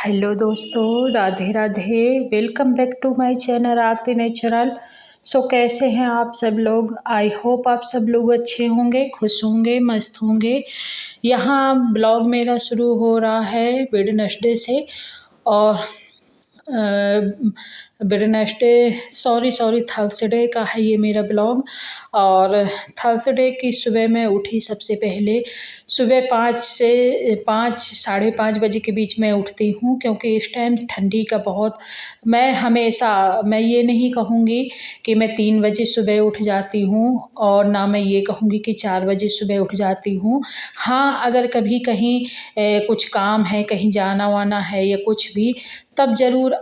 Hello दोस्तों, Radhe Radhe. Welcome back to my channel Aarti natural. कैसे हैं आप सब लोग? आई होप आप सब लोग अच्छे होंगे, खुश होंगे, मस्त होंगे। यहाँ ब्लॉग मेरा शुरू हो रहा है वेडनेसडे से। और वेडनेसडे सॉरी थर्सडे का है ये मेरा ब्लॉग। और थर्सडे की सुबह मैं उठी। सबसे पहले सुबह 5 साढ़े 5 बजे के बीच में उठती हूँ, क्योंकि इस टाइम ठंडी का बहुत। मैं ये नहीं कहूँगी कि मैं 3 बजे सुबह उठ जाती हूँ, और ना मैं ये कहूँगी कि 4 बजे सुबह उठ जाती हूँ। हाँ, अगर कभी कहीं कुछ काम है, कहीं जाना वाना है या कुछ भी, तब ज़रूर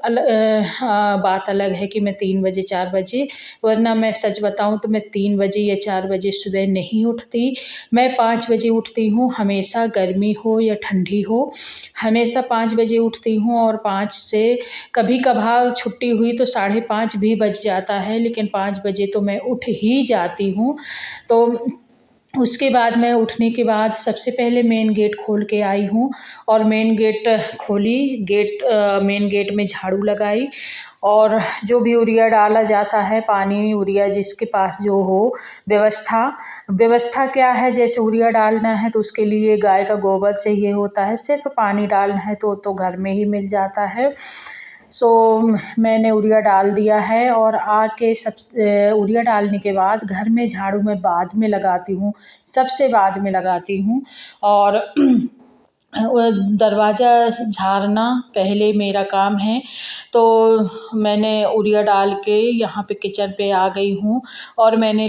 बात अलग है कि मैं 3 बजे 4 बजे, वरना मैं सच बताऊँ तो मैं 3 बजे या 4 बजे सुबह नहीं उठती। मैं 5 बजे उठती हूँ, हमेशा गर्मी हो या ठंडी हो, हमेशा 5 बजे उठती हूँ। और 5 से कभी कभार छुट्टी हुई तो 5:30 भी बज जाता है, लेकिन 5 बजे तो मैं उठ ही जाती हूँ। तो उसके बाद मैं उठने के बाद सबसे पहले मेन गेट खोल के आई हूँ, और मेन गेट खोली। मेन गेट में झाड़ू लगाई, और जो भी यूरिया डाला जाता है, पानी यूरिया जिसके पास जो हो व्यवस्था क्या है, जैसे यूरिया डालना है तो उसके लिए गाय का गोबर चाहिए होता है, सिर्फ पानी डालना है तो घर में ही मिल जाता है। मैंने यूरिया डाल दिया है, और आके यूरिया डालने के बाद घर में झाड़ू मैं बाद में लगाती हूँ, सबसे बाद में लगाती हूँ। और दरवाज़ा झाड़ना पहले मेरा काम है। तो मैंने यूरिया डाल के यहाँ पे किचन पे आ गई हूँ, और मैंने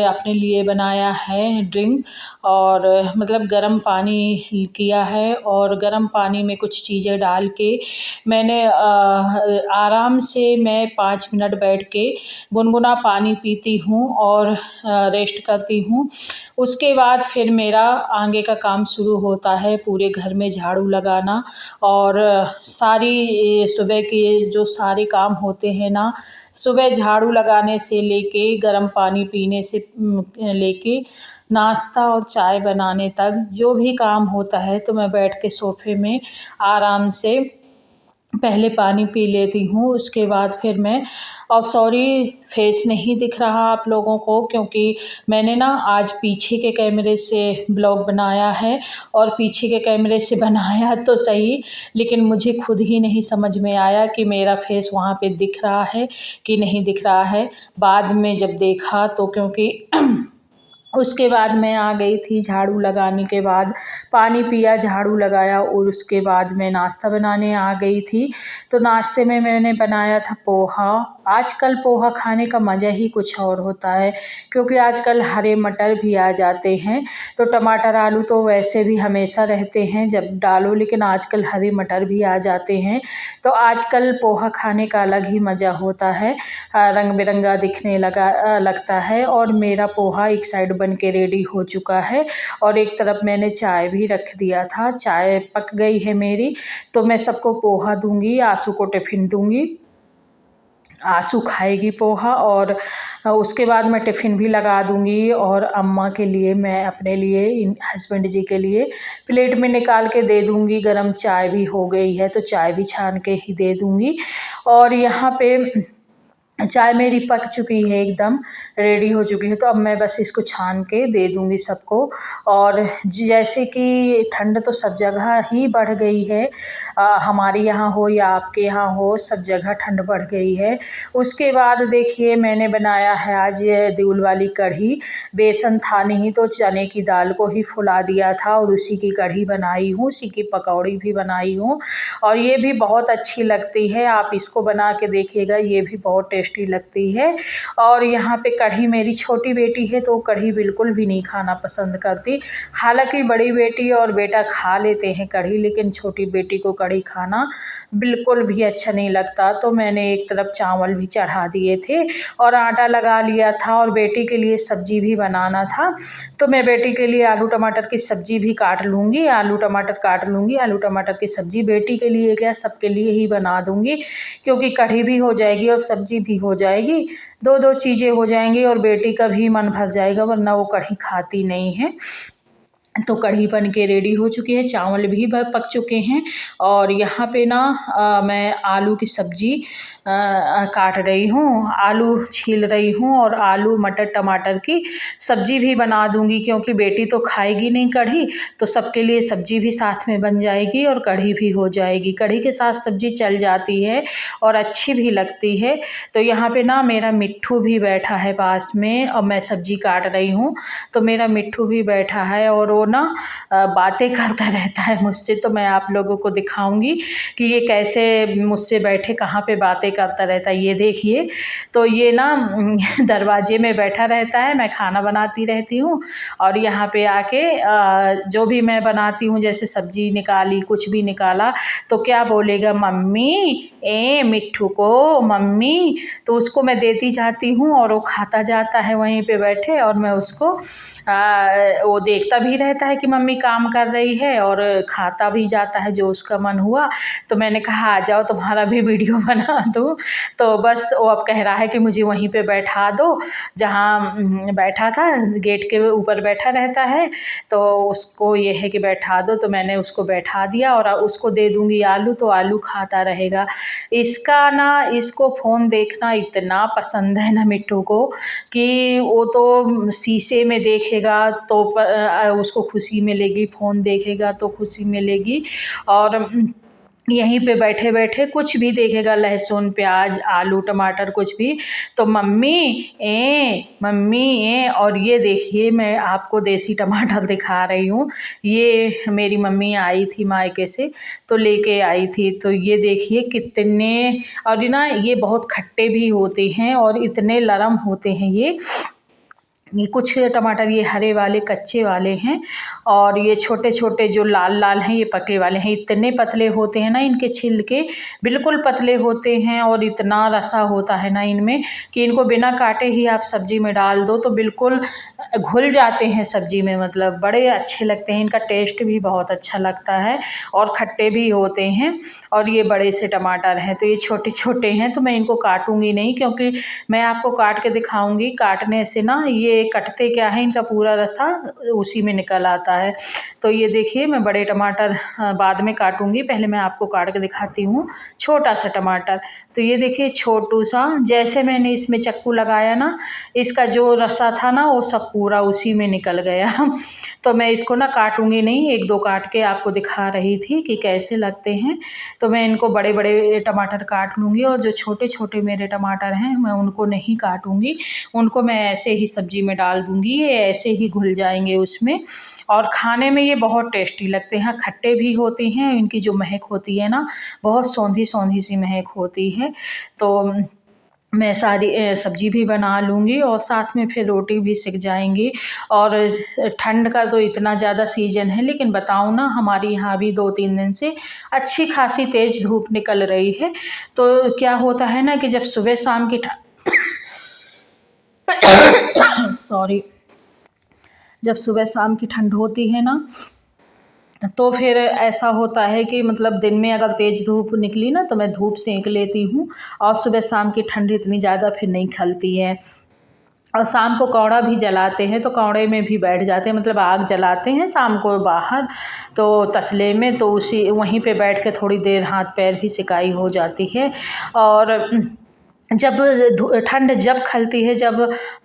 अपने लिए बनाया है ड्रिंक, और मतलब गर्म पानी किया है, और गर्म पानी में कुछ चीज़ें डाल के मैंने आराम से मैं 5 मिनट बैठ के गुनगुना पानी पीती हूँ, और रेस्ट करती हूँ। उसके बाद फिर मेरा आगे का काम शुरू होता है, पूरे घर में झाड़ू लगाना। और सुबह के जो सारे काम होते हैं ना, सुबह झाड़ू लगाने से लेके गर्म पानी पीने से लेके नाश्ता और चाय बनाने तक जो भी काम होता है, तो मैं बैठ के सोफे में आराम से पहले पानी पी लेती हूँ। उसके बाद फिर मैं, और सॉरी फेस नहीं दिख रहा आप लोगों को, क्योंकि मैंने ना आज पीछे के कैमरे से ब्लॉग बनाया है। और पीछे के कैमरे से बनाया तो सही, लेकिन मुझे खुद ही नहीं समझ में आया कि मेरा फेस वहाँ पे दिख रहा है कि नहीं दिख रहा है। बाद में जब देखा तो, क्योंकि उसके बाद मैं आ गई थी झाड़ू लगाने के बाद, पानी पिया, झाड़ू लगाया, और उसके बाद मैं नाश्ता बनाने आ गई थी। तो नाश्ते में मैंने बनाया था पोहा। आजकल पोहा खाने का मज़ा ही कुछ और होता है, क्योंकि आजकल हरे मटर भी आ जाते हैं। तो टमाटर आलू तो वैसे भी हमेशा रहते हैं जब डालो, लेकिन आजकल हरे मटर भी आ जाते हैं। तो आजकल पोहा खाने का अलग ही मज़ा होता है, रंग बिरंगा दिखने लगता है। और मेरा पोहा एक साइड बन के रेडी हो चुका है, और एक तरफ मैंने चाय भी रख दिया था। चाय पक गई है मेरी, तो मैं सबको पोहा दूंगी, आंसू को टिफ़िन दूंगी। आंसू खाएगी पोहा, और उसके बाद मैं टिफ़िन भी लगा दूंगी। और अम्मा के लिए, मैं अपने लिए, हस्बैंड जी के लिए प्लेट में निकाल के दे दूंगी। गरम चाय भी हो गई है तो चाय भी छान के ही दे दूंगी। और यहाँ पे चाय मेरी पक चुकी है, एकदम रेडी हो चुकी है, तो अब मैं बस इसको छान के दे दूंगी सबको। और जैसे कि ठंड तो सब जगह ही बढ़ गई है, हमारे यहाँ हो या आपके यहाँ हो, सब जगह ठंड बढ़ गई है। उसके बाद देखिए, मैंने बनाया है आज ये दूल वाली कढ़ी। बेसन था नहीं तो चने की दाल को ही फुला दिया था, और उसी की कढ़ी बनाई हूँ, उसी की पकौड़ी भी बनाई हूँ, और ये भी बहुत अच्छी लगती है। आप इसको बना के देखिएगा, ये भी बहुत टेस्टी लगती है। और यहाँ पे कढ़ी, मेरी छोटी बेटी है तो कढ़ी बिल्कुल भी नहीं खाना पसंद करती। हालांकि बड़ी बेटी और बेटा खा लेते हैं कढ़ी, लेकिन छोटी बेटी को कढ़ी खाना बिल्कुल भी अच्छा नहीं लगता। तो मैंने एक तरफ चावल भी चढ़ा दिए थे, और आटा लगा लिया था, और बेटी के लिए सब्जी भी बनाना था। तो मैं बेटी के लिए आलू टमाटर की सब्जी भी काट लूँगी, आलू टमाटर की सब्जी बेटी के लिए क्या, सबके लिए ही बना दूँगी, क्योंकि कढ़ी भी हो जाएगी और सब्जी भी हो जाएगी, दो दो चीज़ें हो जाएंगी, और बेटी का भी मन भर जाएगा, वरना वो कढ़ी खाती नहीं है। तो कढ़ी बन के रेडी हो चुकी है, चावल भी पक चुके हैं। और यहाँ पे ना मैं आलू की सब्ज़ी काट रही हूँ, आलू छील रही हूँ और आलू मटर टमाटर की सब्ज़ी भी बना दूँगी, क्योंकि बेटी तो खाएगी नहीं कढ़ी, तो सबके लिए सब्ज़ी भी साथ में बन जाएगी और कढ़ी भी हो जाएगी। कढ़ी के साथ सब्ज़ी चल जाती है और अच्छी भी लगती है। तो यहाँ पे ना मेरा मिट्ठू भी बैठा है पास में और मैं सब्ज़ी काट रही हूँ, तो मेरा मिट्ठू भी बैठा है और वो ना बातें करता रहता है मुझसे। तो मैं आप लोगों को दिखाऊंगी कि ये कैसे मुझसे बैठे कहाँ पे बातें करता रहता है। ये देखिए, तो ये ना दरवाजे में बैठा रहता है, मैं खाना बनाती रहती हूँ और यहाँ पे आके जो भी मैं बनाती हूँ, जैसे सब्जी निकाली, कुछ भी निकाला, तो क्या बोलेगा, मम्मी ए मिट्ठू को मम्मी। तो उसको मैं देती जाती हूँ और वो खाता जाता है वहीं पे बैठे, और मैं उसको वो देखता भी रहता है कि मम्मी काम कर रही है और खाता भी जाता है जो उसका मन हुआ। तो मैंने कहा आ जाओ तुम्हारा भी वीडियो बना दूँ। तो बस वो अब कह रहा है कि मुझे वहीं पे बैठा दो जहाँ बैठा था, गेट के ऊपर बैठा रहता है, तो उसको ये है कि बैठा दो। तो मैंने उसको बैठा दिया और उसको दे दूँगी आलू, तो आलू खाता रहेगा। इसको फ़ोन देखना इतना पसंद है ना मिट्ठू को, कि वो तो शीशे में देखेगा तो उसको खुशी मिलेगी, फ़ोन देखेगा तो खुशी मिलेगी। और यहीं पे बैठे-बैठे कुछ भी देखेगा, लहसुन, प्याज, आलू, टमाटर कुछ भी, तो मम्मी और ये देखिए मैं आपको देसी टमाटर दिखा रही हूँ। ये मेरी मम्मी आई थी मायके से, तो लेके आई थी। तो ये देखिए कितने, और ना ये बहुत खट्टे भी होते हैं और इतने नरम होते हैं ये कुछ टमाटर ये हरे वाले कच्चे वाले हैं, और ये छोटे-छोटे जो लाल-लाल हैं ये पके वाले हैं। इतने पतले होते हैं ना इनके छिलके, बिल्कुल पतले होते हैं और इतना रसा होता है ना इनमें कि इनको बिना काटे ही आप सब्ज़ी में डाल दो तो बिल्कुल घुल जाते हैं सब्ज़ी में, मतलब बड़े अच्छे लगते हैं। इनका टेस्ट भी बहुत अच्छा लगता है और खट्टे भी होते हैं। और ये बड़े से टमाटर हैं, तो ये छोटे-छोटे हैं, तो मैं इनको काटूँगी नहीं, क्योंकि मैं आपको काट के दिखाऊँगी। काटने से ना ये कटते क्या है, इनका पूरा रसा उसी में निकल आता है। तो ये देखिए मैं बड़े टमाटर बाद में काटूँगी, पहले मैं आपको काट के दिखाती हूँ छोटा-सा टमाटर। तो ये देखिए छोटू-सा, जैसे मैंने इसमें चक्कू लगाया ना, इसका जो रसा था ना वो सब पूरा उसी में निकल गया। तो मैं इसको ना काटूँगी नहीं, 1-2 काट के आपको दिखा रही थी कि कैसे लगते हैं। तो मैं इनको बड़े-बड़े टमाटर काट लूँगी और जो छोटे-छोटे मेरे टमाटर हैं मैं उनको नहीं काटूँगी, उनको मैं ऐसे ही सब्ज़ी में डाल दूँगी, ये ऐसे ही घुल जाएँगे उसमें। और खाने में ये बहुत टेस्टी लगते हैं, खट्टे भी होते हैं, इनकी जो महक होती है ना, बहुत सौंधी-सौंधी सी महक होती है। तो मैं सारी सब्ज़ी भी बना लूँगी और साथ में फिर रोटी भी सिक जाएँगी। और ठंड का तो इतना ज़्यादा सीज़न है, लेकिन बताऊँ ना हमारे यहाँ भी 2-3 दिन से अच्छी खासी तेज़ धूप निकल रही है। तो क्या होता है ना कि जब सुबह शाम की सॉरी, जब सुबह शाम की ठंड होती है ना, तो फिर ऐसा होता है कि मतलब दिन में अगर तेज़ धूप निकली ना तो मैं धूप सेंक लेती हूँ, और सुबह शाम की ठंड इतनी ज़्यादा फिर नहीं खलती है। और शाम को कौड़ा भी जलाते हैं, तो कौड़े में भी बैठ जाते हैं, मतलब आग जलाते हैं शाम को बाहर, तो तसले में, तो उसी वहीं पे बैठ के थोड़ी देर हाथ पैर भी सिकाई हो जाती है। और जब ठंड जब खलती है, जब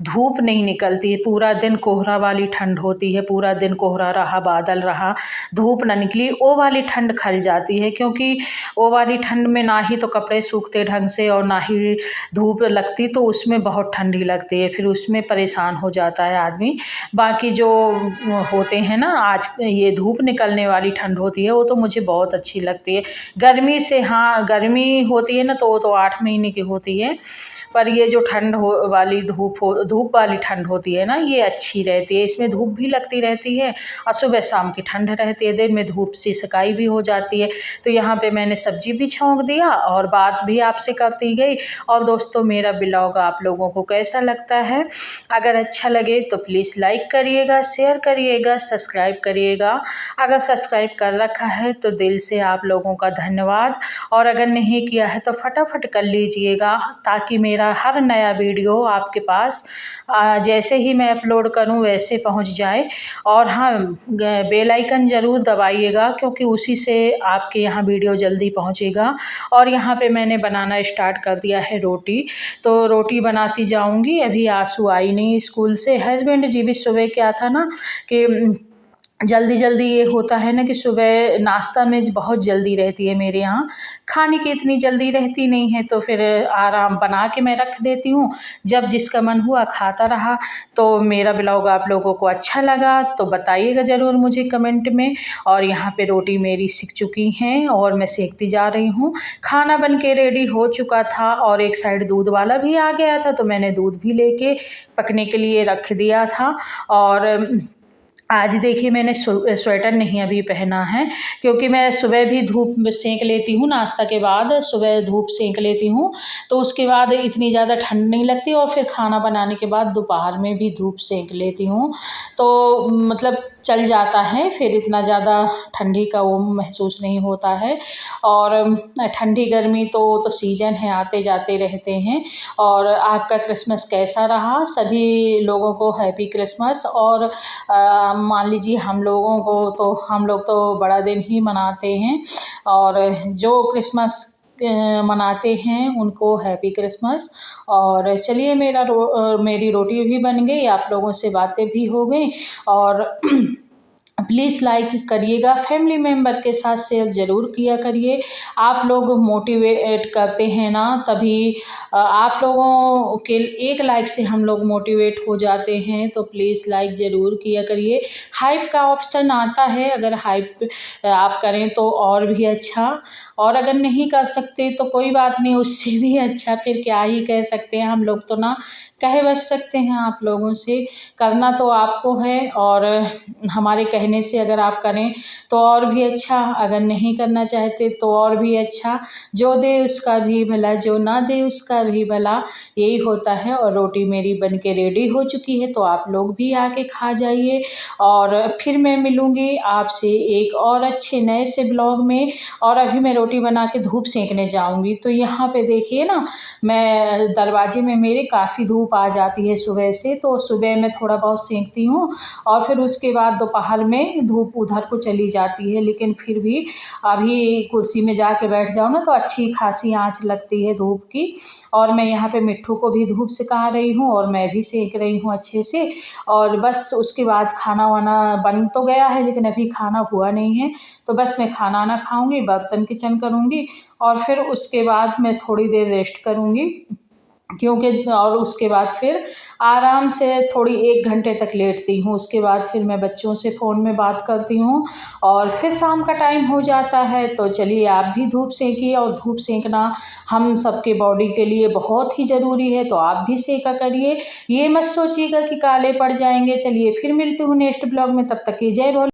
धूप नहीं निकलती है, पूरा दिन कोहरा वाली ठंड होती है, पूरा दिन कोहरा रहा, बादल रहा, धूप ना निकली, वो वाली ठंड खल जाती है। क्योंकि वो वाली ठंड में ना ही तो कपड़े सूखते ढंग से और ना ही धूप लगती, तो उसमें बहुत ठंडी लगती है, फिर उसमें परेशान हो जाता है आदमी। बाकी जो होते हैं ना, आज ये धूप निकलने वाली ठंड होती है, वो तो मुझे बहुत अच्छी लगती है। गर्मी से, हाँ गर्मी होती है ना, तो वो तो 8 महीने की होती है, पर ये जो ठंड हो वाली धूप वाली ठंड होती है ना, ये अच्छी रहती है। इसमें धूप भी लगती रहती है और सुबह शाम की ठंड रहती है, दिन में धूप से सिकाई भी हो जाती है। तो यहाँ पे मैंने सब्जी भी छौंक दिया और बात भी आपसे करती गई। और दोस्तों, मेरा ब्लॉग आप लोगों को कैसा लगता है? अगर अच्छा लगे तो प्लीज़ लाइक करिएगा, शेयर करिएगा, सब्सक्राइब करिएगा। अगर सब्सक्राइब कर रखा है तो दिल से आप लोगों का धन्यवाद, और अगर नहीं किया है तो फटाफट कर लीजिएगा। ताकि मेरा हर नया वीडियो आपके पास जैसे ही मैं अपलोड करूं वैसे पहुंच जाए। और हाँ, बेल आइकन ज़रूर दबाइएगा, क्योंकि उसी से आपके यहाँ वीडियो जल्दी पहुंचेगा। और यहाँ पे मैंने बनाना स्टार्ट कर दिया है रोटी, तो रोटी बनाती जाऊंगी। अभी आंसू आई नहीं स्कूल से। हस्बैंड जी भी सुबह क्या था ना कि जल्दी जल्दी ये होता है ना कि सुबह नाश्ता में बहुत जल्दी रहती है मेरे यहाँ, खाने की इतनी जल्दी रहती नहीं है, तो फिर आराम बना के मैं रख देती हूँ, जब जिसका मन हुआ खाता रहा। तो मेरा ब्लॉग आप लोगों को अच्छा लगा तो बताइएगा ज़रूर मुझे कमेंट में। और यहाँ पे रोटी मेरी सिक चुकी हैं और मैं सेकती जा रही हूँ। खाना बन के रेडी हो चुका था और एक साइड दूध वाला भी आ गया था, तो मैंने दूध भी लेके पकने के लिए रख दिया था। और आज देखिए मैंने स्वेटर नहीं अभी पहना है, क्योंकि मैं सुबह भी धूप में सेंक लेती हूँ, नाश्ता के बाद सुबह धूप सेंक लेती हूँ, तो उसके बाद इतनी ज़्यादा ठंड नहीं लगती। और फिर खाना बनाने के बाद दोपहर में भी धूप सेंक लेती हूँ, तो मतलब चल जाता है, फिर इतना ज़्यादा ठंडी का वो महसूस नहीं होता है। और ठंडी गर्मी तो सीजन है, आते जाते रहते हैं। और आपका क्रिसमस कैसा रहा? सभी लोगों को हैप्पी क्रिसमस। और मान लीजिए हम लोग तो बड़ा दिन ही मनाते हैं, और जो क्रिसमस मनाते हैं उनको हैप्पी क्रिसमस। और चलिए मेरी रोटी भी बन गई, आप लोगों से बातें भी हो गई। और प्लीज़ लाइक करिएगा, फैमिली मेम्बर के साथ शेयर ज़रूर किया करिए। आप लोग मोटिवेट करते हैं ना, तभी आप लोगों के एक लाइक से हम लोग मोटिवेट हो जाते हैं, तो प्लीज़ लाइक ज़रूर किया करिए। हाइप का ऑप्शन आता है, अगर हाइप आप करें तो और भी अच्छा, और अगर नहीं कर सकते तो कोई बात नहीं, उससे भी अच्छा। फिर क्या ही कह सकते हैं, हम लोग तो ना कह बच सकते हैं आप लोगों से। करना तो आपको है, और हमारे कहने से अगर आप करें तो और भी अच्छा, अगर नहीं करना चाहते तो और भी अच्छा। जो दे उसका भी भला, जो ना दे उसका भी भला, यही होता है। और रोटी मेरी बन के रेडी हो चुकी है, तो आप लोग भी आके खा जाइए। और फिर मैं मिलूँगी आपसे एक और अच्छे नए से ब्लॉग में। और अभी मैं रोटी बना के धूप सेंकने जाऊँगी, तो यहाँ पे देखिए ना, मैं दरवाजे में मेरे काफ़ी धूप आ जाती है सुबह से, तो सुबह मैं थोड़ा बहुत सेंकती हूँ, और फिर उसके बाद दोपहर में धूप उधर को चली जाती है। लेकिन फिर भी अभी कुर्सी में जाके बैठ जाओ ना, तो अच्छी खासी आँच लगती है धूप की। और मैं यहाँ पे मिट्ठू को भी धूप सिका रही हूँ, और मैं भी सेंक रही हूँ अच्छे से। और बस उसके बाद खाना वाना बन तो गया है, लेकिन अभी खाना हुआ नहीं है, तो बस मैं खाना ना खाऊंगी, बर्तन किचन करूँगी, और फिर उसके बाद मैं थोड़ी देर रेस्ट करूँगी, क्योंकि और उसके बाद फिर आराम से थोड़ी 1 घंटे तक लेटती हूँ। उसके बाद फिर मैं बच्चों से फ़ोन में बात करती हूँ, और फिर शाम का टाइम हो जाता है। तो चलिए आप भी धूप सेकिए, और धूप सेकना हम सबके बॉडी के लिए बहुत ही ज़रूरी है, तो आप भी सेका करिए। ये मत सोचिएगा कि काले पड़ जाएंगे। चलिए फिर मिलती हूँ नेक्स्ट ब्लॉग में, तब तक की जय बोले।